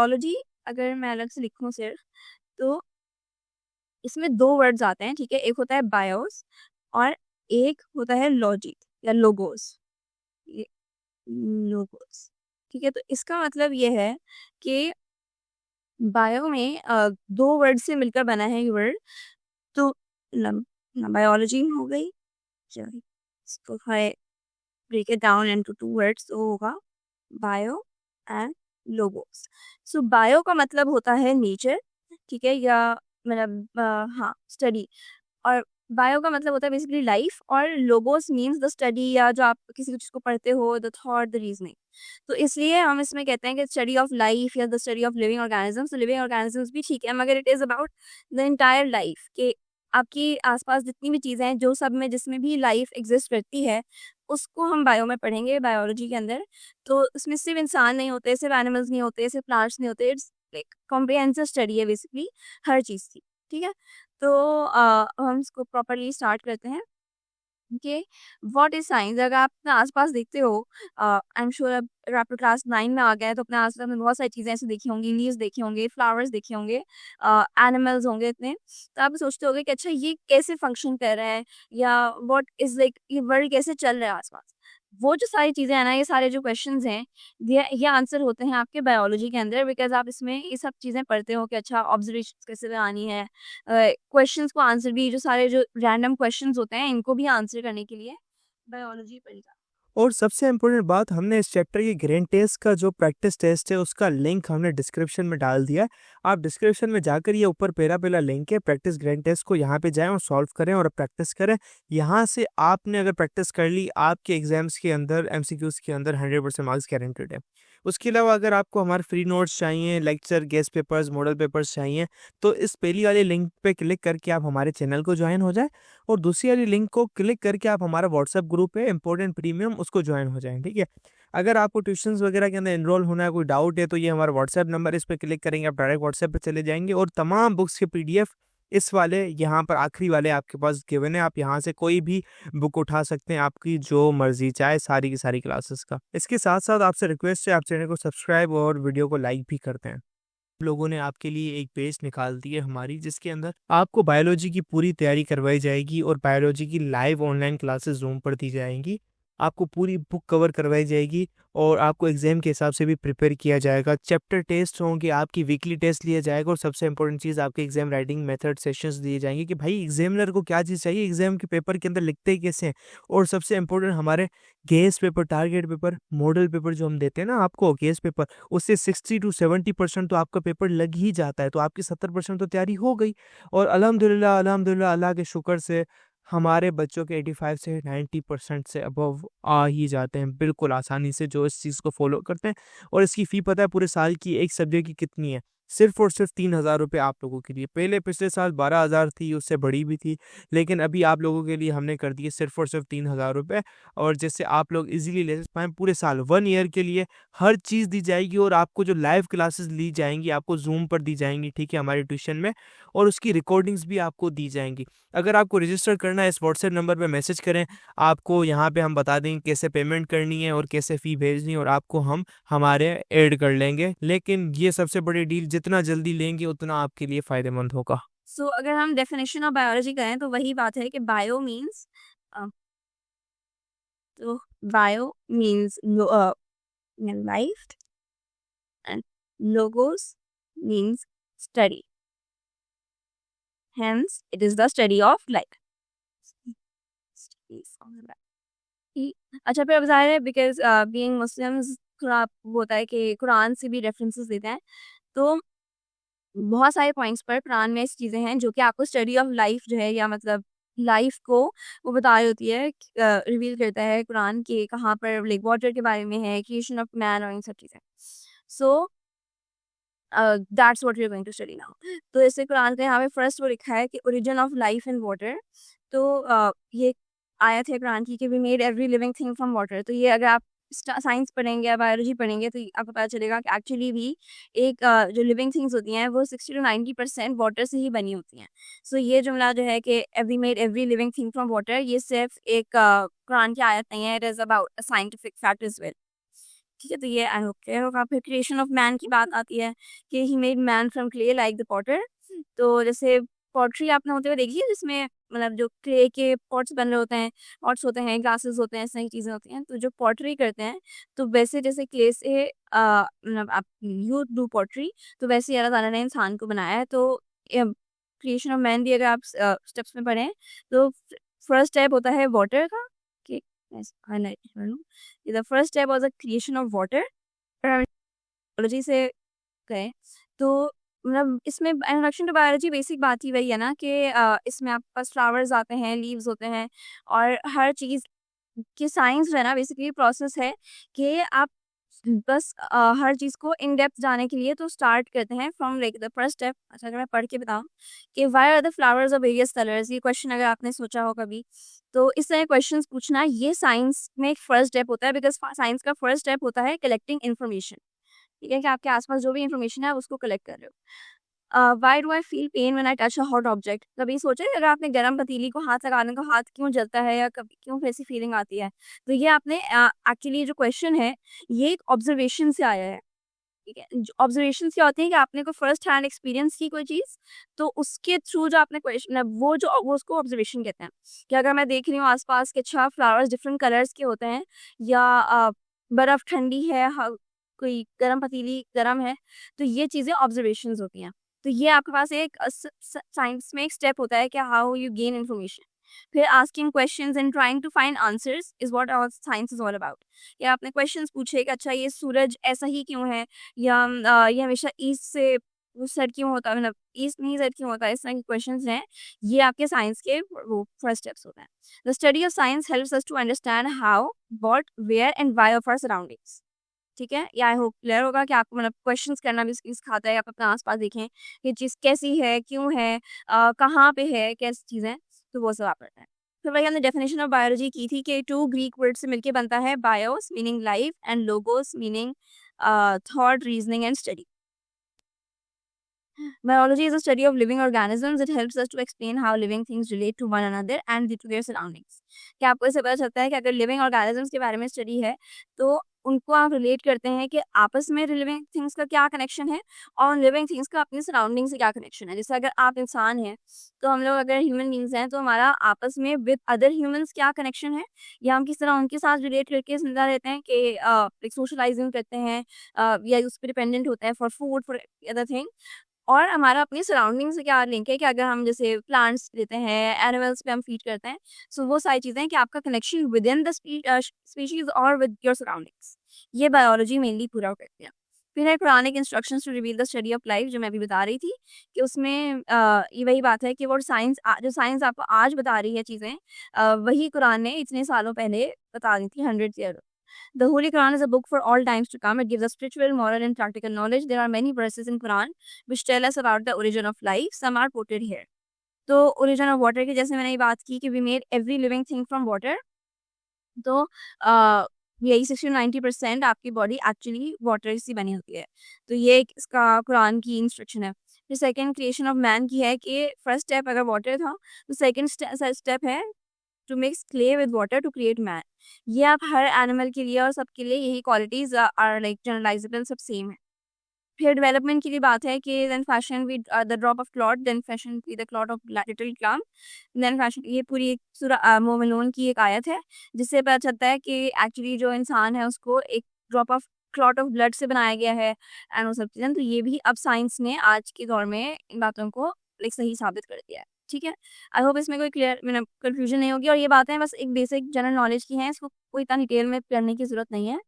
Biology अगर मैं अलग से लिखूँ सिर्फ, तो इसमें 2 वर्ड्स आते हैं, ठीक है? एक होता है बायोस और एक होता है लॉजिक या लोगोस। ये लोगोस, ठीक है? तो इसका मतलब ये है कि बायो में 2 वर्ड से मिलकर बना है ये वर्ड, तो लम बायोलॉजी हो गई, चलिए इसको break it down into 2 words, तो होगा bio and logos. So bio का मतलब होता है नेचर, ठीक है? या मतलब हाँ, स्टडी। और बायो का मतलब होता है बेसिकली लाइफ, और लोगोस मीन्स द स्टडी, या जो आप किसी भी चीज़ को पढ़ते हो, द थॉट, द रीजनिंग। तो इसलिए हम इसमें कहते हैं कि स्टडी ऑफ लाइफ या the study of living organisms. तो लिविंग ऑर्गेनिजम्स भी ठीक है, मगर it is about the entire life, कि आपकी आसपास जितनी भी चीज़ें हैं, जो सब में जिसमें भी लाइफ एग्जिस्ट करती है, उसको हम बायो में पढ़ेंगे, बायोलॉजी के अंदर। तो इसमें सिर्फ इंसान नहीं होते, सिर्फ एनिमल्स नहीं होते, सिर्फ प्लांट्स नहीं होते, इट्स लाइक कॉम्प्रिहेंसिव स्टडी है बेसिकली हर चीज़ की, ठीक है? तो हम इसको प्रॉपर्ली स्टार्ट करते हैं कि व्हाट इज साइंस। अगर आप अपने आसपास देखते हो, आई एम श्योर अगर आप क्लास 9 में आ गए तो अपने आसपास में बहुत सारी चीज़ें ऐसी देखी होंगी, लीव्स देखे होंगे, फ्लावर्स देखे होंगे, एनिमल्स होंगे इतने। तो आप सोचते होंगे कि अच्छा ये कैसे फंक्शन कर रहा है, या व्हाट इज लाइक ये वर्ल्ड कैसे चल रहा है आसपास। वो जो सारी चीज़ें हैं ना, ये सारे जो क्वेश्चंस हैं, ये आंसर होते हैं आपके बायोलॉजी के अंदर, बिकॉज आप इसमें ये सब चीज़ें पढ़ते हो कि अच्छा ऑब्जर्वेशन कैसे लगानी है, क्वेश्चंस को आंसर भी, जो सारे जो रैंडम क्वेश्चंस होते हैं इनको भी आंसर करने के लिए बायोलॉजी पढ़ी जाती और सबसे इम्पोर्टेंट बात, हमने इस चैप्टर की ग्रैंड टेस्ट का जो प्रैक्टिस टेस्ट है उसका लिंक हमने डिस्क्रिप्शन में डाल दिया है। आप डिस्क्रिप्शन में जाकर ये ऊपर पहला लिंक है प्रैक्टिस ग्रैंड टेस्ट को, यहाँ पे जाएं और सॉल्व करें और प्रैक्टिस करें। यहाँ से आपने अगर प्रैक्टिस कर ली, आपके एग्जाम्स के अंदर एमसीक्यूज के अंदर 100% मार्क्स गारंटेड है। उसके अलावा अगर आपको हमारे फ्री नोट्स चाहिए, lecture, guest papers, model papers चाहिए, तो इस पहली वाले लिंक पे क्लिक करके आप हमारे चैनल को ज्वाइन हो जाए, और दूसरी वाली लिंक को क्लिक करके आप हमारा व्हाट्सएप ग्रुप है इम्पोर्टेंट प्रीमियम, उसको ज्वाइन हो जाएं, ठीक है? अगर आपको ट्यूशंस वगैरह के अंदर एनरोल होना है, कोई डाउट है, तो ये हमारा व्हाट्सएप नंबर है, इस पर क्लिक करेंगे आप डायरेक्ट व्हाट्सएप पे चले जाएंगे, और तमाम बुक्स के पीडीएफ इस वाले यहाँ पर आखिरी वाले आपके पास गिवन है। आप यहाँ से कोई भी बुक उठा सकते हैं, आपकी जो मर्जी चाहे, सारी की सारी क्लासेस का। इसके साथ साथ आपसे रिक्वेस्ट है, आप चैनल को सब्सक्राइब और वीडियो को लाइक भी करते हैं। लोगों ने आपके लिए एक पेज निकाल दी है हमारी, जिसके अंदर आपको बायोलॉजी की पूरी तैयारी करवाई जाएगी और बायोलॉजी की लाइव ऑनलाइन क्लासेस जूम पर दी जाएंगी। आपको पूरी बुक कवर करवाई जाएगी और आपको एग्जाम के हिसाब से भी प्रिपेयर किया जाएगा। चैप्टर टेस्ट होंगे, आपकी वीकली टेस्ट लिया जाएगा, और सबसे इंपॉर्टेंट चीज़ आपके एग्जाम राइटिंग मेथड सेशंस दिए जाएंगे कि भाई एग्जामिनर को क्या चीज़ चाहिए, एग्जाम के पेपर के अंदर लिखते ही कैसे हैं। और सबसे इंपॉर्टेंट, हमारे guess paper, target paper, model paper जो हम देते हैं ना आपको, गेस पेपर, उससे 60 to 70% तो आपका पेपर लग ही जाता है, तो आपकी 70% तो तैयारी हो गई। और अल्हम्दुलिल्लाह अल्हम्दुलिल्लाह अल्लाह के शुक्र से हमारे बच्चों के 85 से 90% से अबव आ ही जाते हैं बिल्कुल आसानी से, जो इस चीज़ को फॉलो करते हैं। और इसकी फ़ी पता है पूरे साल की एक सब्जेक्ट की कितनी है? सिर्फ और सिर्फ 3,000 रुपये आप लोगों के लिए। पहले पिछले साल 12,000 थी, उससे बड़ी भी थी, लेकिन अभी आप लोगों के लिए हमने कर दी है सिर्फ और सिर्फ 3,000 रुपये। और जिससे आप लोग इजीली ले पाएँ पूरे साल, 1 ईयर के लिए हर चीज़ दी जाएगी। और आपको जो लाइव क्लासेस ली जाएंगी, आपको जूम पर दी जाएंगी, ठीक है, हमारे ट्यूशन में, और उसकी रिकॉर्डिंग्स भी आपको दी जाएंगी। अगर आपको रजिस्टर करना है, इस व्हाट्सएप नंबर पे मैसेज करें, आपको यहाँ पे हम बता देंगे कैसे पेमेंट करनी है और कैसे फ़ी भेजनी है, और आपको हम हमारे ऐड कर लेंगे। लेकिन ये सबसे बड़ी डील, जितना जल्दी लेंगे उतना आपके लिए फ़ायदेमंद होगा। सो अगर हम डेफिनेशन ऑफ बायोलॉजी करें तो वही बात है कि बायो मीन्स, तो bio means life, and logos means study, hence it is the study of life. अच्छा, फिर अब ज़ाहिर है बिकॉज़ बीइंग मुस्लिम्स थोड़ा वो होता है कि कुरान से भी रेफरेंसेस देते हैं। तो बहुत सारे पॉइंट्स पर कुरान में ऐसी चीज़ें हैं जो कि आपको स्टडी ऑफ लाइफ जो है, या मतलब लाइफ को वो बता रही होती है, रिवील करता है कुरान के कहाँ पर लाइक वाटर के बारे में है, क्रिएशन ऑफ मैन और इन सब चीज़ें। So that's what we are going to study now. तो जैसे कुरान का यहाँ पे फर्स्ट वो लिखा है कि origin of life in water. तो ये आयत है कुरान की कि we made every living thing from water. तो ये अगर आप साइंस पढ़ेंगे या बायोलॉजी पढ़ेंगे तो आपको पता चलेगा कि एक्चुअली भी एक जो लिविंग थिंग्स होती हैं वो 60 to 90% वाटर से ही बनी होती हैं। सो ये जुमला जो है कि we made every living thing from water, ये सिर्फ एक कुरान की आयत नहीं है, it is about a scientific fact is well, ठीक है, तो ये आई होप क्लियर होगा। फिर क्रिएशन ऑफ मैन की बात आती है कि he made man from clay like the Potter. तो जैसे पॉटरी आपने होते हुए देखी है, जिसमें मतलब जो क्ले के पॉट्स बन रहे होते हैं, पॉट्स होते हैं, ग्लासेस होते हैं, इस तरह की चीज़ें होती हैं। तो जो पॉटरी करते हैं, तो वैसे जैसे क्ले से मतलब आप यू डू पॉटरी, तो वैसे ही अल्लाह ताला ने इंसान को बनाया है। तो क्रिएशन ऑफ मैन भी अगर आप स्टेप्स में पढ़ें, तो फर्स्ट स्टेप होता है वाटर का, कि हाईलाइट कर लूँ, the first step was the creation of water. Biology से करें तो मतलब इसमें इंट्रोडक्शन टू बायोलॉजी बेसिक बात ही वही है ना कि इसमें आपके पास फ्लावर्स आते हैं, लीव्स होते हैं, और हर चीज़ की साइंस जो है ना बेसिकली प्रोसेस है कि आप बस हर चीज़ को इन डेप्थ जाने के लिए तो स्टार्ट करते हैं from like the first step. अच्छा, अगर मैं पढ़ के बताऊँ कि why are the flowers of various colours, ये क्वेश्चन अगर आपने सोचा हो कभी, तो इस तरह क्वेश्चंस पूछना ये साइंस में एक फर्स्ट स्टेप होता है, बिकॉज साइंस का फर्स्ट स्टेप होता है कलेक्टिंग इन्फॉर्मेशन। ठीक है, कि आपके आसपास जो भी इन्फॉर्मेशन है आप उसको कलेक्ट कर रहे हो। Why do I feel pain when I touch a hot object? कभी सोचा है अगर आपने गर्म पतीली को हाथ लगाने को हाथ क्यों जलता है, या कभी क्यों ऐसी फीलिंग आती है? तो ये आपने एक्चुअली जो क्वेश्चन है ये एक ऑब्जर्वेशन से आया है। ठीक है, ऑब्जर्वेशन क्या होते हैं कि आपने कोई फर्स्ट हैंड एक्सपीरियंस की कोई चीज़, तो उसके थ्रू जो आपने क्वेश्चन वो उसको ऑब्जर्वेशन कहते हैं। कि अगर मैं देख रही हूँ आसपास के अच्छा फ्लावर्स डिफरेंट कलर्स के होते हैं, या बर्फ ठंडी है, कोई गर्म पतीली गर्म है, तो ये चीज़ें ऑब्जर्वेशंस होती हैं। तो ये आपके पास एक साइंस में एक स्टेप होता है कि हाउ यू गेन इन्फॉर्मेशन। फिर asking questions and trying to find answers is what our science is all about. या आपने क्वेश्चंस पूछे कि अच्छा ये सूरज ऐसा ही क्यों है, या ये हमेशा ईस्ट से सर क्यों होता है, मतलब ईस्ट नहीं सर क्यों होता है, इस तरह के क्वेश्चंस हैं। ये आपके साइंस के वो फर्स्ट स्टेप्स होते हैं। The study of science helps us to understand how, what, where and why of our surroundings. ठीक है, या आई होप क्लियर होगा कि आपको मतलब क्वेश्चंस करना भी सिखाता है। आप अपने आसपास देखें कि चीज़ कैसी है, क्यों है, कहाँ पे है, कैसी चीज़ है, तो वो सब आप पढ़ते हैं। फिर वही हमने डेफिनेशन ऑफ बायोलॉजी की थी कि टू ग्रीक वर्ड से मिलके बनता है BIOS meaning life and logos meaning thought, reasoning and study. Biology is a study of living organisms. It helps us to explain how living things relate to one another and to their surroundings. क्या आपको इससे पता चलता है कि अगर living organisms के बारे में स्टडी है, तो उनको आप रिलेट करते हैं कि आपस में लिविंग थिंग्स का क्या कनेक्शन है, और लिविंग थिंग्स का अपनी सराउंडिंग से क्या कनेक्शन है। जैसे अगर आप इंसान हैं, तो हम लोग अगर ह्यूमन बींग्स हैं, तो हमारा आपस में विद अदर ह्यूमंस क्या कनेक्शन है, या हम किस तरह उनके साथ रिलेट करके जिंदा रहते हैं, कि सोशलाइजिंग करते हैं, या उस पर डिपेंडेंट होते हैं for food, for other thing. और हमारा अपनी सराउंडिंग से क्या लिंक है, कि अगर हम जैसे प्लांट्स लेते हैं, एनिमल्स पे हम फीड करते हैं, सो वो सारी चीज़ें कि आपका connection with in the species और विद योर सराउंडिंग्स, ये बायोलॉजी मेनली पूरा करती है। फिर है Quranic instructions to reveal the study of life, जो मैं अभी बता रही थी, कि उसमें ये वही बात है कि वो साइंस जो साइंस आपको आज बता रही है चीज़ें, वही कुरान ने इतने सालों पहले बता दी थी, 100 year. The Holy Quran is a book for all times to come. It gives us spiritual, moral, and practical knowledge. There are many verses in Quran which tell us about the origin of life. Some are quoted here. तो origin of water की जैसे मैंने ये बात की कि we made every living thing from water. तो यही 60-90% आपकी बॉडी एक्चुअली वाटर से बनी होती है। तो ये एक इसका कुरान की इंस्ट्रक्शन है। फिर सेकंड क्रिएशन ऑफ मैन की है कि फर्स्ट स्टेप अगर वाटर था, तो सेकंड स्टेप है to mix clay with water to create man. ये आप हर एनिमल के लिए और सबके लिए यही क्वालिटीज आर लाइक जनरलाइजेबल, सब सेम है। फिर डेवलपमेंट की भी बात है कि then fashion with the drop of clot, then fashion with the clot of little clump, then fashion, ये पूरी सूरह मोमिनून की एक आयत है, जिससे पता चलता है कि एक्चुअली जो इंसान है उसको एक drop of clot of blood से बनाया गया है, एंड वो सब चीज़ें। तो ये भी अब साइंस ने आज के दौर में इन बातों को लाइक सही साबित कर दिया है। ठीक है, आई होप इसमें कोई क्लियर मतलब कन्फ्यूजन नहीं होगी, और ये बातें बस एक बेसिक जनरल नॉलेज की हैं, इसको कोई इतना डिटेल में करने की ज़रूरत नहीं है।